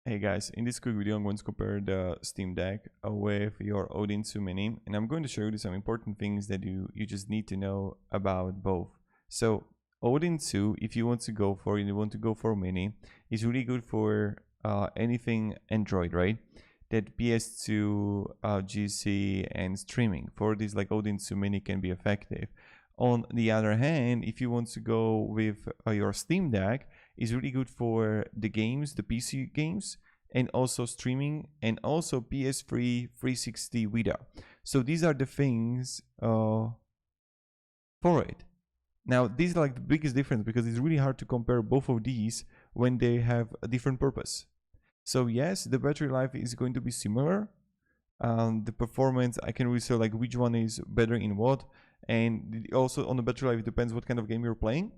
Hey guys, in this quick video I'm going to compare the Steam Deck with your Odin 2 Mini, and I'm going to show you some important things that you just need to know about both. So Odin 2, if you want to go for it, you want to go for Mini, is really good for anything Android, right? That PS2, GC and streaming for this like Odin 2 Mini can be effective. On the other hand, if you want to go with your Steam Deck, is really good for the games, the PC games, and also streaming, and also PS3 360 Vita. So these are the things for it. Now, these are like the biggest difference because it's really hard to compare both of these when they have a different purpose. So yes, the battery life is going to be similar. The performance, I can really say like which one is better in what, and also on the battery life it depends what kind of game you're playing.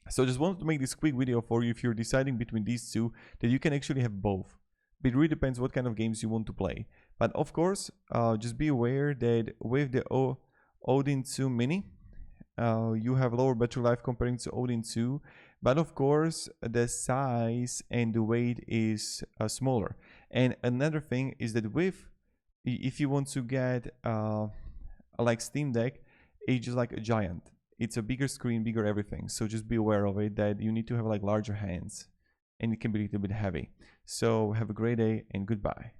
So I just wanted to make this quick video for you if you're deciding between these two, that you can actually have both. But it really depends what kind of games you want to play. But of course, just be aware that with the Odin 2 Mini, you have lower battery life comparing to Odin 2. But of course, the size and the weight is smaller. And another thing is that if you want to get like Steam Deck, it's just like a giant. It's a bigger screen, bigger everything. So just be aware of it, that you need to have like larger hands and it can be a little bit heavy. So have a great day and goodbye.